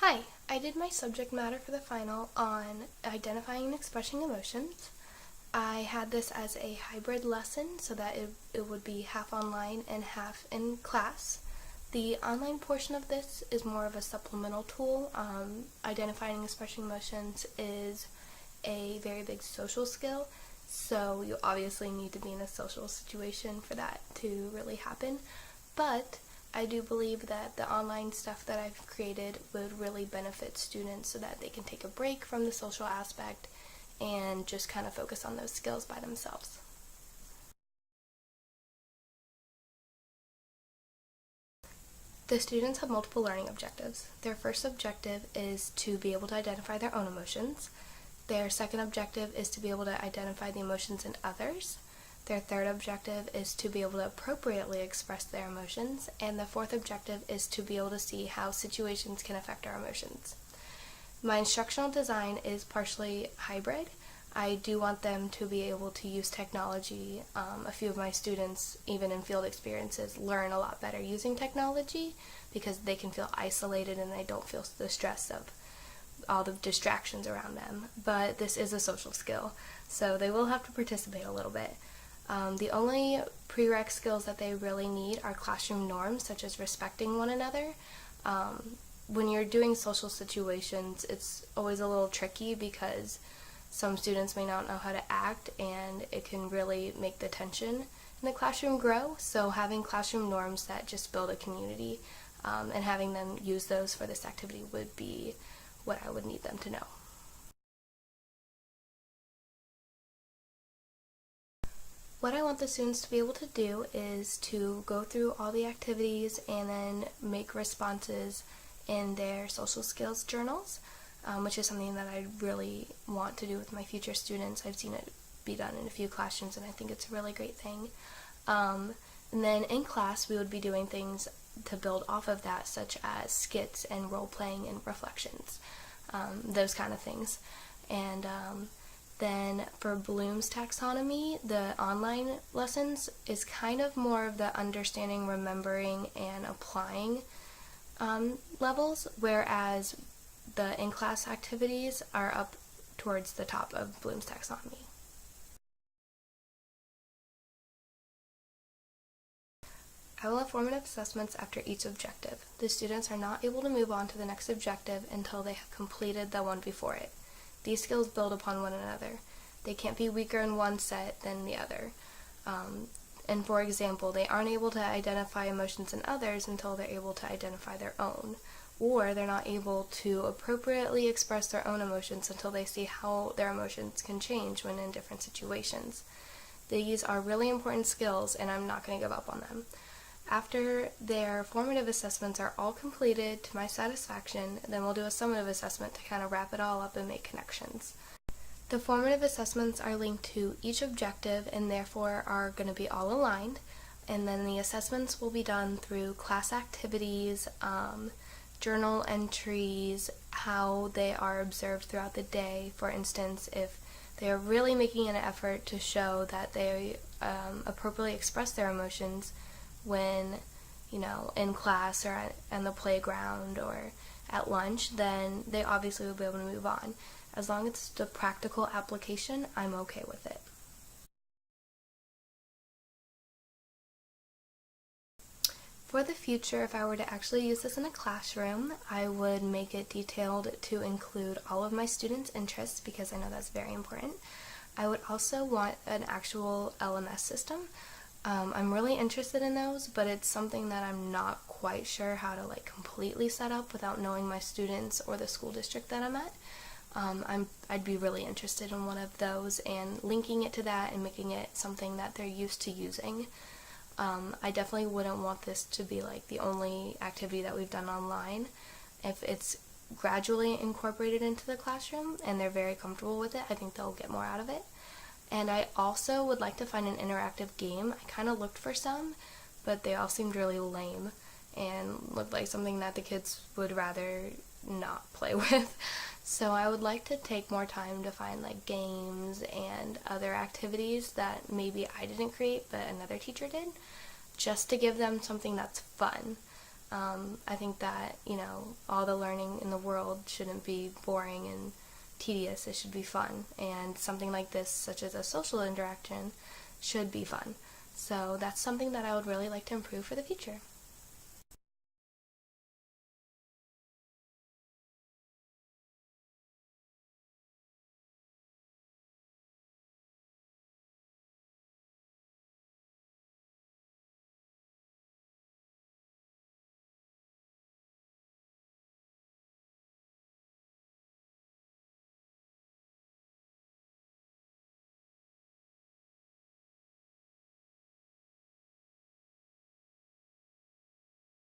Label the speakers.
Speaker 1: Hi, I did my subject matter for the final on identifying and expressing emotions. I had this as a hybrid lesson so that it would be half online and half in class. The online portion of this is more of a supplemental tool. Identifying and expressing emotions is a very big social skill, so you obviously need to be in a social situation for that to really happen. But I do believe that the online stuff that I've created would really benefit students so that they can take a break from the social aspect and just kind of focus on those skills by themselves. The students have multiple learning objectives. Their first objective is to be able to identify their own emotions. Their second objective is to be able to identify the emotions in others. Their third objective is to be able to appropriately express their emotions, and the fourth objective is to be able to see how situations can affect our emotions. My instructional design is partially hybrid. I do want them to be able to use technology. A few of my students, even in field experiences, learn a lot better using technology because they can feel isolated and they don't feel the stress of all the distractions around them. But this is a social skill, so they will have to participate a little bit. The only prereq skills that they really need are classroom norms, such as respecting one another. When you're doing social situations, it's always a little tricky because some students may not know how to act, and it can really make the tension in the classroom grow. So having classroom norms that just build a community and having them use those for this activity would be what I would need them to know. What I want the students to be able to do is to go through all the activities and then make responses in their social skills journals, which is something that I really want to do with my future students. I've seen it be done in a few classrooms, and I think it's a really great thing. And then in class, we would be doing things to build off of that, such as skits and role-playing and reflections, those kind of things. And then for Bloom's taxonomy, the online lessons is kind of more of the understanding, remembering, and applying levels, whereas the in-class activities are up towards the top of Bloom's taxonomy. I will have formative assessments after each objective. The students are not able to move on to the next objective until they have completed the one before it. These skills build upon one another. They can't be weaker in one set than the other. And for example, they aren't able to identify emotions in others until they're able to identify their own. Or they're not able to appropriately express their own emotions until they see how their emotions can change when in different situations. These are really important skills, and I'm not going to give up on them. After their formative assessments are all completed to my satisfaction, then we'll do a summative assessment to kind of wrap it all up and make connections. The formative assessments are linked to each objective and therefore are going to be all aligned, and then the assessments will be done through class activities, journal entries, how they are observed throughout the day. For instance, if they are really making an effort to show that they appropriately express their emotions when, in class or on the playground or at lunch, then they obviously will be able to move on. As long as it's the practical application, I'm okay with it. For the future, if I were to actually use this in a classroom, I would make it detailed to include all of my students' interests because I know that's very important. I would also want an actual LMS system. I'm really interested in those, but it's something that I'm not quite sure how to completely set up without knowing my students or the school district that I'm at. I'd be really interested in one of those and linking it to that and making it something that they're used to using. I definitely wouldn't want this to be the only activity that we've done online. If it's gradually incorporated into the classroom and they're very comfortable with it, I think they'll get more out of it. And I also would like to find an interactive game. I kind of looked for some, but they all seemed really lame and looked like something that the kids would rather not play with. So I would like to take more time to find games and other activities that maybe I didn't create but another teacher did, just to give them something that's fun. I think that, all the learning in the world shouldn't be boring and tedious. It should be fun. And something like this, such as a social interaction, should be fun. So that's something that I would really like to improve for the future.